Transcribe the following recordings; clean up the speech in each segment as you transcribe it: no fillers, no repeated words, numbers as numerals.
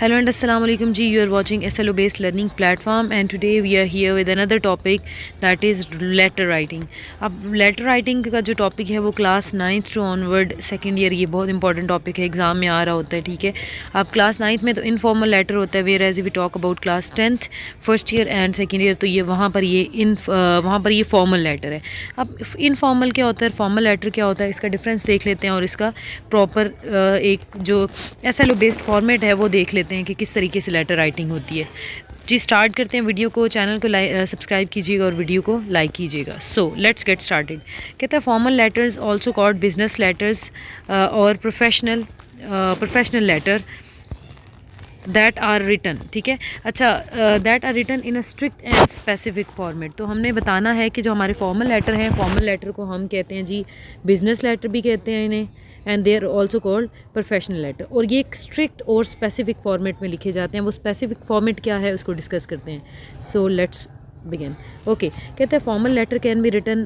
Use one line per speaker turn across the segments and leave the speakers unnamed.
Hello and assalamu alaikum ji, you are watching SLO based learning platform and today we are here with another topic that is letter writing. अब letter writing का जो topic है वो class 9th to onward second year, ये बहुत important topic है, exam में आ रहा होता है। ठीक है, अब क्लास 9th में तो इनफॉर्मल लेटर होता है, whereas we talk about class 10th first year and second year, तो ये वहाँ पर ये फॉर्मल लेटर है। अब इनफॉर्मल क्या होता है, फॉर्मल लेटर क्या होता है, इसका डिफरेंस देख लेते हैं और इसका प्रॉपर एक जो SLO बेस्ड फॉर्मेट है वो देख लेते हैं कि किस तरीके से लेटर राइटिंग होती है। जी स्टार्ट करते हैं वीडियो को, चैनल को सब्सक्राइब कीजिएगा और वीडियो को लाइक कीजिएगा। So let's get started. कहता है formal letters also called business letters और professional letter that are written. ठीक है, अच्छा, that are written in a strict and specific format. तो हमने बताना है कि जो हमारे फॉर्मल लेटर हैं, फॉर्मल लेटर को हम कहते हैं जी बिजनेस लेटर भी कहते हैं इन्हें, and they are also called professional letter. और ये एक स्ट्रिक्ट और स्पेसिफिक फॉर्मेट में लिखे जाते हैं। वो स्पेसिफिक फॉर्मेट क्या है उसको डिस्कस करते हैं। So let's begin. ओके, कहते हैं formal letter can be written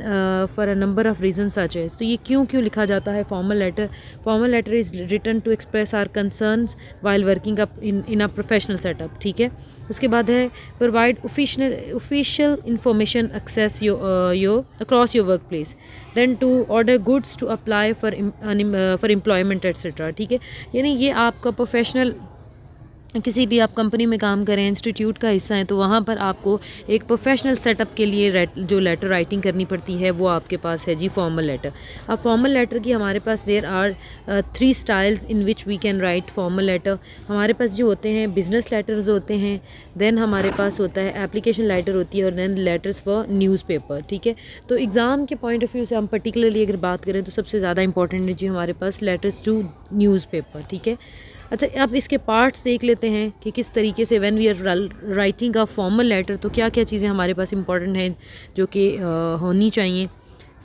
for a number of reason such as. तो ये क्यों लिखा जाता है formal letter is written to express our concerns while working up in a professional setup. ठीक है, उसके बाद है provide official information access across your workplace, then to order goods to apply for employment etcetera. ठीक है, यानी ये आपका प्रोफेशनल, किसी भी आप कंपनी में काम करें, इंस्टीट्यूट का हिस्सा है, तो वहाँ पर आपको एक प्रोफेशनल सेटअप के लिए जो लेटर राइटिंग करनी पड़ती है वो आपके पास है जी फॉर्मल लेटर। अब फॉर्मल लेटर की हमारे पास there are 3 styles in which we can write formal letter. हमारे पास जो होते हैं बिजनेस लेटर्स होते हैं, देन हमारे पास होता है एप्लीकेशन लेटर होती है, और देन लेटर्स फॉर न्यूज़पेपर। ठीक है, तो एग्ज़ाम के पॉइंट ऑफ व्यू से हम पर्टिकुलरली अगर बात करें तो सबसे ज़्यादा इंपॉर्टेंट है जी हमारे पास लेटर्स टू न्यूज़पेपर। ठीक है, अच्छा, अब इसके पार्ट्स देख लेते हैं कि किस तरीके से when we are writing a formal letter तो क्या क्या चीज़ें हमारे पास इंपॉर्टेंट हैं जो कि होनी चाहिए।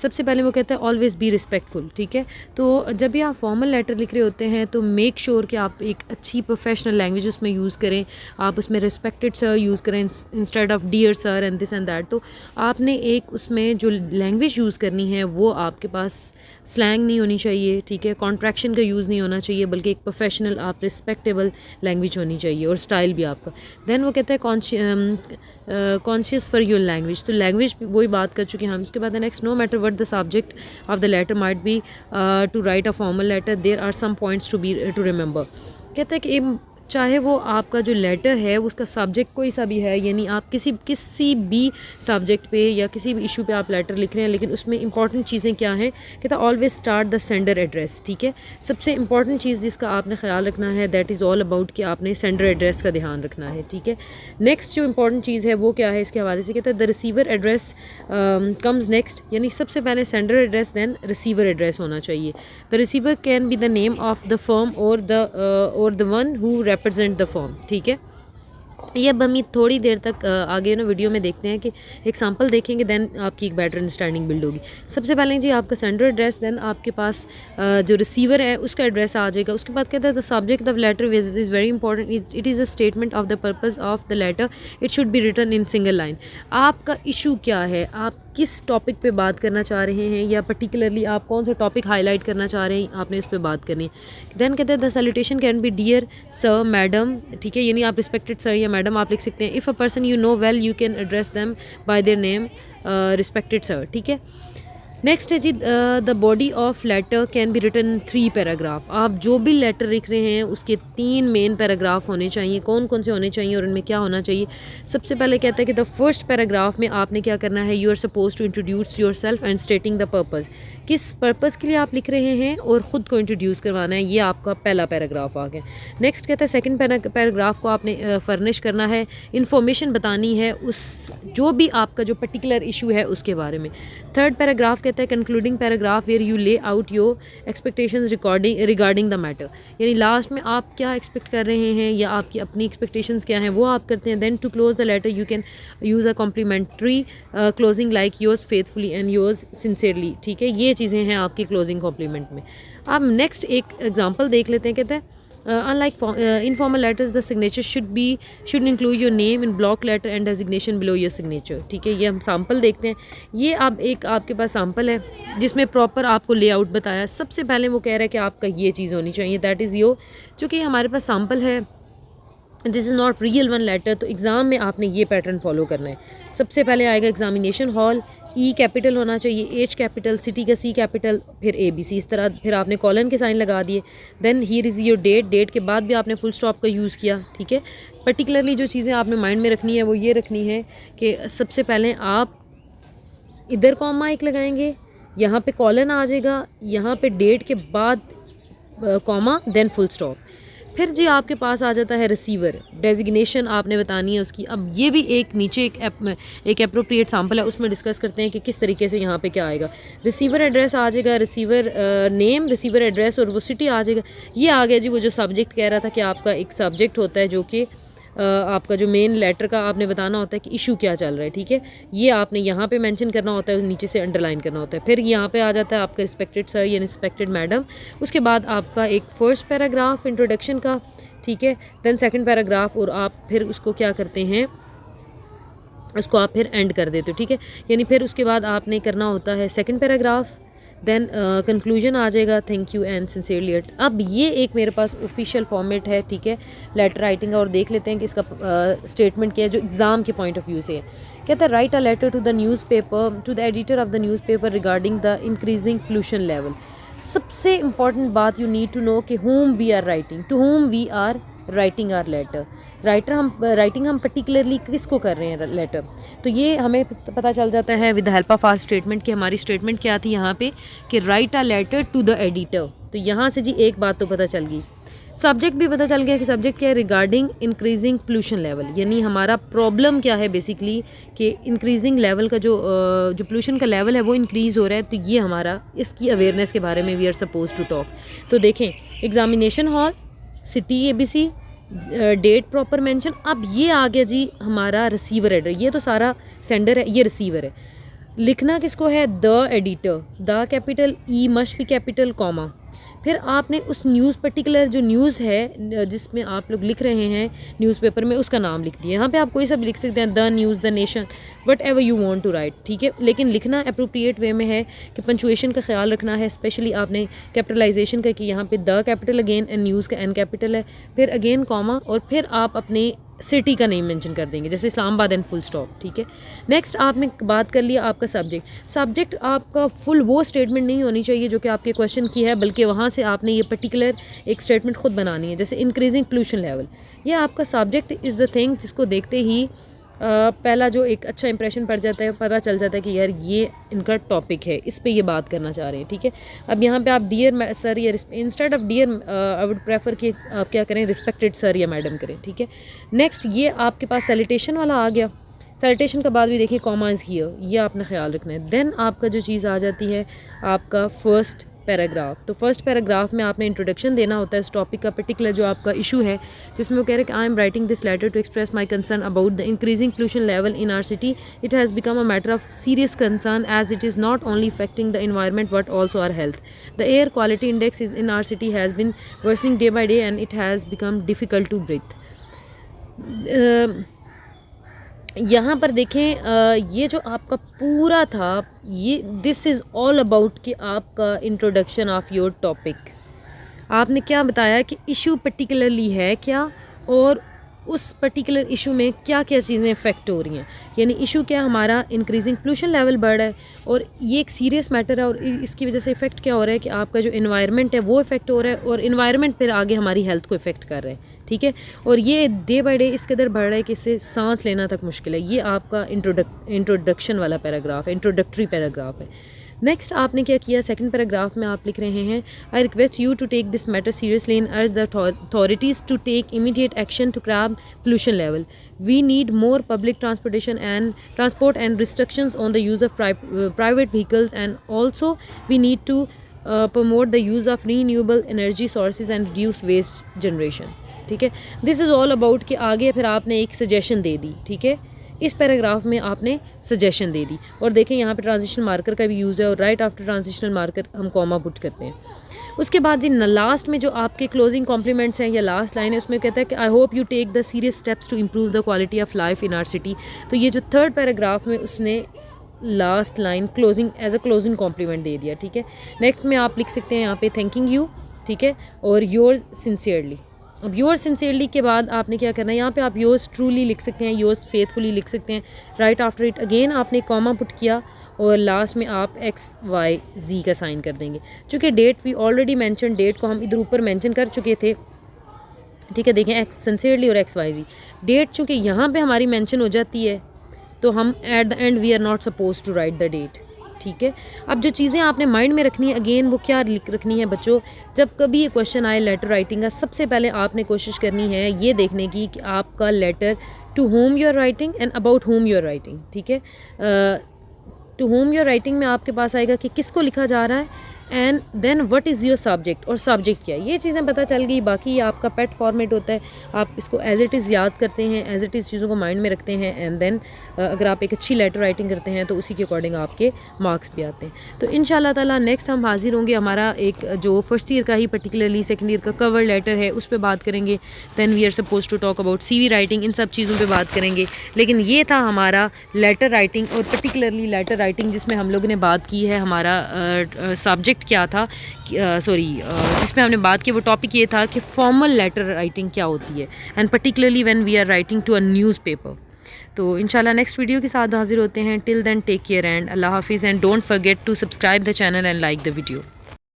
सबसे पहले वो कहता है ऑलवेज़ बी रिस्पेक्टफुल। ठीक है, तो जब भी आप फॉर्मल लेटर लिख रहे होते हैं तो मेक श्योर कि आप एक अच्छी प्रोफेशनल लैंग्वेज उसमें यूज़ करें। आप उसमें रिस्पेक्टेड सर यूज़ करें instead of dear sir and this and that. तो आपने एक उसमें जो लैंग्वेज यूज़ करनी है वो आपके पास स्लैंग नहीं होनी चाहिए। ठीक है, कॉन्ट्रैक्शन का यूज़ नहीं होना चाहिए, बल्कि एक प्रोफेशनल आप रिस्पेक्टेबल लैंग्वेज होनी चाहिए और स्टाइल भी आपका। देन वो कहता है कॉन्शियस फॉर योर लैंग्वेज। तो लैंग्वेज वही बात कर चुके हैं हम। उसके बाद next, no matter what the subject of the letter might be to write a formal letter, there are some points to remember. कहता है कि चाहे वो आपका जो लेटर है उसका सब्जेक्ट कोई सा भी है, यानी आप किसी भी सब्जेक्ट पे या किसी भी इशू पे आप लेटर लिख रहे हैं, लेकिन उसमें इंपॉर्टेंट चीज़ें क्या हैं। कहता है always start the sender address. ठीक है, सबसे इंपॉर्टेंट चीज़ जिसका आपने ख्याल रखना है दैट इज़ ऑल अबाउट कि आपने सेंडर एड्रेस का ध्यान रखना है। ठीक है, नेक्स्ट जो इंपॉर्टेंट चीज़ है वो क्या है इसके हवाले से, कहता है the receiver address comes next, यानी सबसे पहले sender address then receiver address होना चाहिए। The receiver can be the name of the firm और the one who represent the firm। ठीक है, ये अब हम थोड़ी देर तक आगे ना वीडियो में देखते हैं कि एग्जांपल देखेंगे, देन आपकी एक बेटर अंडरस्टैंडिंग बिल्ड होगी। सबसे पहले जी आपका सेंडर एड्रेस, देन आपके पास जो रिसीवर है उसका एड्रेस आ जाएगा। उसके बाद कहता है the subject of letter is very important, it is a statement of the purpose of the letter, it should be written in single line. आपका इशू क्या है, आप किस टॉपिक पे बात करना चाह रहे हैं, या पर्टिकुलरली आप कौन सा टॉपिक हाईलाइट करना चाह रहे हैं, आपने उस पर बात करनी है। देन कहते हैं the salutation can be dear sir, madam. ठीक है, यानी आप रिस्पेक्टेड सर या मैडम आप लिख सकते हैं। If a person you know well you can address them by their name, respected sir. ठीक है, नेक्स्ट है जी the body of letter can be written 3 paragraph. आप जो भी लेटर लिख रहे हैं उसके 3 मेन पैराग्राफ होने चाहिए। कौन कौन से होने चाहिए और उनमें क्या होना चाहिए। सबसे पहले कहता है कि द फर्स्ट पैराग्राफ में आपने क्या करना है, you are suppose to introduce yourself and stating the purpose. किस पर्पज़ के लिए आप लिख रहे हैं और ख़ुद को इंट्रोड्यूस करवाना है, ये आपका पहला पैराग्राफ आ गया। नेक्स्ट कहता है सेकंड पैराग्राफ को आपने फर्निश करना है, इन्फॉर्मेशन बतानी है उस जो भी आपका जो पर्टिकुलर इशू है उसके बारे में। थर्ड पैराग्राफ कहता है कंक्लूडिंग पैराग्राफ वेयर यू ले out your expectations regarding the matter, यानी लास्ट में आप क्या एक्सपेक्ट कर रहे हैं या आपकी अपनी एक्सपेक्टेशंस क्या हैं वो आप करते हैं। Then to close the letter you can use a complimentary closing like yours faithfully and yours sincerely. ठीक है, ये चीज़ें हैं आपकी क्लोजिंग कॉम्प्लीमेंट में। अब नेक्स्ट एक एग्जांपल देख लेते हैं। कहते हैं unlike informal letters the signature should include your name in block letter and designation below your signature। ठीक है, ये हम सैम्पल देखते हैं। ये अब एक आपके पास सैम्पल है जिसमें प्रॉपर आपको लेआउट बताया। सबसे पहले वो कह रहा है कि आपका ये चीज़ होनी चाहिए, दैट इज़ यो। चूँकि हमारे पास सैम्पल है this is not real one letter. तो एग्ज़ाम में आपने ये पैटर्न फॉलो करना है। सबसे पहले आएगा एग्जामिनेशन हॉल, ई कैपिटल होना चाहिए, एच कैपिटल, सिटी का सी कैपिटल, फिर ए बी सी, इस तरह फिर आपने कॉलन के साइन लगा दिए। Then here is your date, date के बाद भी आपने फुल स्टॉप का यूज़ किया। ठीक है, पर्टिकुलरली जो चीज़ें आपने माइंड में रखनी है वो ये रखनी है कि सबसे पहले आप इधर कॉमा एक लगाएंगे, यहाँ पे कॉलन आ जाएगा, यहाँ पे डेट के बाद कॉमा, देन फुल स्टॉप। फिर जी आपके पास आ जाता है रिसीवर, डेजिग्नेशन आपने बतानी है उसकी। अब ये भी एक नीचे एक अप्रोप्रिएट सैम्पल है, उसमें डिस्कस करते हैं कि किस तरीके से यहाँ पे क्या आएगा। रिसीवर एड्रेस आ जाएगा, रिसीवर नेम, रिसीवर एड्रेस और वो सिटी आ जाएगा। ये आ गया जी वो जो सब्जेक्ट कह रहा था कि आपका एक सब्जेक्ट होता है जो कि आपका जो मेन लेटर का आपने बताना होता है कि इशू क्या चल रहा है। ठीक है, ये आपने यहाँ पे मेंशन करना होता है, नीचे से अंडरलाइन करना होता है। फिर यहाँ पे आ जाता है आपका रिस्पेक्टेड सर या रिस्पेक्टेड मैडम। उसके बाद आपका एक फर्स्ट पैराग्राफ इंट्रोडक्शन का, ठीक है, देन सेकंड पैराग्राफ, और आप फिर उसको क्या करते हैं, उसको आप फिर एंड कर देते हो। ठीक है, यानी फिर उसके बाद आपने करना होता है सेकंड पैराग्राफ, देन कंक्लूजन आ जाएगा, थैंक यू एंड सिंसियरली एट। अब ये एक मेरे पास ऑफिशियल फॉर्मेट है, ठीक है, लेटर राइटिंग का, और देख लेते हैं कि इसका स्टेटमेंट क्या है जो एग्ज़ाम के पॉइंट ऑफ व्यू से है। कहता है write a letter to the newspaper, to the editor of the newspaper regarding the increasing pollution level. सबसे इंपॉर्टेंट बात यू नीड टू नो कि whom we are writing, to whom we are writing our letter। Writing हम particularly किसको कर रहे हैं letter, तो ये हमें पता चल जाता है with the help of our statement कि हमारी स्टेटमेंट क्या थी यहाँ पे कि write a letter to the editor. तो यहाँ से जी एक बात तो पता चल गई, सब्जेक्ट भी पता चल गया कि सब्जेक्ट क्या है, रिगार्डिंग इंक्रीजिंग पोल्यूशन लेवल, यानी हमारा प्रॉब्लम क्या है बेसिकली कि इंक्रीजिंग लेवल का जो पोल्यूशन का लेवल है वो इंक्रीज़ हो रहा है। तो ये हमारा इसकी अवेयरनेस के बारे में we are suppose to talk. तो देखें examination hall, city ABC, date proper mention. अब ये आ गया जी हमारा रिसीवर एड्रेस, ये तो सारा सेंडर है, ये रिसीवर है। लिखना किसको है, the editor, the capital, E must be capital, comma. फिर आपने उस न्यूज़ पर्टिकुलर जो न्यूज़ है जिसमें आप लोग लिख रहे हैं न्यूज़पेपर में, उसका नाम लिख दिया। यहाँ पे आप कोई सा भी लिख सकते हैं, the news, the nation, whatever you want to write. ठीक है, लेकिन लिखना अप्रोप्रिएट वे में है कि पंचुएशन का ख्याल रखना है, स्पेशली आपने कैपिटलाइजेशन का कि यहाँ पे the capital again and news का एन कैपिटल है, फिर अगेन कॉमा, और फिर आप अपने सिटी का नेम मेंशन कर देंगे जैसे इस्लामाबाद एंड फुल स्टॉप। ठीक है, नेक्स्ट आपने बात कर लिया आपका सब्जेक्ट आपका फुल वो स्टेटमेंट नहीं होनी चाहिए जो कि आपके क्वेश्चन की है, बल्कि वहाँ से आपने ये पर्टिकुलर एक स्टेटमेंट खुद बनानी है। जैसे इंक्रीजिंग पोल्यूशन लेवल, ये आपका सब्जेक्ट इज़ द थिंग जिसको देखते ही पहला जो एक अच्छा इंप्रेशन पड़ जाता है, पता चल जाता है कि यार ये इनका टॉपिक है, इस पे ये बात करना चाह रहे हैं। ठीक है, अब यहाँ पे आप डियर सर या instead of dear I would prefer कि आप क्या करें, रिस्पेक्टेड सर या मैडम करें। ठीक है, नेक्स्ट ये आपके पास सैल्यूटेशन वाला आ गया। सैल्यूटेशन के बाद भी देखिए कॉमा इज़ हियर, ये आपने ख्याल रखना है। देन आपका जो चीज़ आ जाती है आपका फर्स्ट पैराग्राफ। तो फर्स्ट पैराग्राफ में आपने इंट्रोडक्शन देना होता है उस टॉपिक का, पर्टिकुलर जो आपका इशू है, जिसमें वो कह रहे हैं कि I am writing this letter to express my concern about the increasing pollution level in our city. It has become a matter of serious concern as it is not only affecting the environment but also our health. The air quality index is in our city has been worsening day by day and it has become difficult to breathe. यहाँ पर देखें ये जो आपका पूरा था, ये this is all about कि आपका इंट्रोडक्शन ऑफ योर टॉपिक, आपने क्या बताया कि इशू पर्टिकुलरली है क्या, और उस पर्टिकुलर इशू में क्या क्या चीज़ें इफ़ेक्ट हो रही हैं। यानी इशू क्या हमारा इंक्रीजिंग पोल्यूशन लेवल बढ़ रहा है और ये एक सीरियस मैटर है, और इसकी वजह से इफ़ेक्ट क्या हो रहा है कि आपका जो इन्वायरमेंट है वो इफ़ेक्ट हो रहा है, और इन्वायरमेंट फिर आगे हमारी हेल्थ को इफ़ेक्ट कर रहा है। ठीक है, और ये डे बाय डे इस कदर बढ़ रहा है कि इससे सांस लेना तक मुश्किल है। ये आपका इंट्रोडक्शन वाला पैराग्राफ है, इंट्रोडक्टरी पैराग्राफ है। नेक्स्ट आपने क्या किया, सेकंड पैराग्राफ में आप लिख रहे हैं, I request you to take this matter seriously and urge the authorities to take immediate action to curb pollution level. We need more public transport and restrictions on the use of private vehicles and also we need to promote the use of renewable energy sources and reduce waste generation. ठीक है, this is all about कि आगे फिर आपने एक suggestion दे दी। ठीक है, इस पैराग्राफ में आपने सजेशन दे दी, और देखें यहाँ पे ट्रांजिशन मार्कर का भी यूज़ है, और राइट आफ्टर ट्रांजिशनल मार्कर हम कॉमा पुट करते हैं। उसके बाद जी लास्ट में जो आपके क्लोजिंग कॉम्प्लीमेंट्स हैं या लास्ट लाइन है, उसमें कहता है कि I hope you take the serious steps to improve the quality of life in our city. तो ये जो थर्ड पैराग्राफ में उसने last line closing as a closing compliment दे दिया। ठीक है, नेक्स्ट में आप लिख सकते हैं यहाँ पे थैंकिंग यू, ठीक है, और योर्स सिंसियरली। अब योर्स सिंसियरली के बाद आपने क्या करना है, यहाँ पे आप योर्स ट्रूली लिख सकते हैं, योर्स फेथफुली लिख सकते हैं। राइट आफ्टर इट अगेन आपने कॉमा पुट किया और लास्ट में आप XYZ का साइन कर देंगे। चूँकि date we already mention, date को हम इधर ऊपर मेंशन कर चुके थे, ठीक है। देखें एक्स सिंसियरली और XYZ डेट चूँकि यहाँ पे हमारी मेंशन हो जाती है तो हम at the end we are not suppose to write the date, ठीक है। अब जो चीज़ें आपने माइंड में रखनी है अगेन वो क्या रखनी है बच्चों, जब कभी ये क्वेश्चन आए लेटर राइटिंग का, सबसे पहले आपने कोशिश करनी है ये देखने की कि आपका letter to whom you are writing and about whom you are writing, ठीक है। To whom you are writing में आपके पास आएगा कि किसको लिखा जा रहा है and then what is your subject, और सब्जेक्ट क्या है, ये चीज़ें पता चल गई। बाकी ये आपका पेट फॉर्मेट होता है, आप इसको एज इट इज़ याद करते हैं, एज इट इज़ चीज़ों को माइंड में रखते हैं एंड देन अगर आप एक अच्छी लेटर राइटिंग करते हैं तो उसी के अकॉर्डिंग आपके मार्क्स भी आते हैं। तो इंशाल्लाह ताला नेक्स्ट हम हाजिर होंगे, हमारा एक जो फर्स्ट ईयर का ही पर्टिकुलरली सेकेंड ईयर का कवर लेटर है उस पर बात करेंगे। Then we are suppose to talk about CV writing, इन सब चीज़ों पर बात करेंगे। लेकिन ये था हमारा लेटर राइटिंग और पर्टिकुलरली लेटर राइटिंग जिसमें हम लोगों ने बात की है, हमारा सब्जेक्ट क्या था, जिसमें हमने बात की वो टॉपिक ये था कि फॉर्मल लेटर राइटिंग क्या होती है and particularly when we are writing to a newspaper. तो इंशाल्लाह नेक्स्ट वीडियो के साथ हाजिर होते हैं। Till then take care and अल्लाह हाफिज़ and don't forget to subscribe the channel and like the video.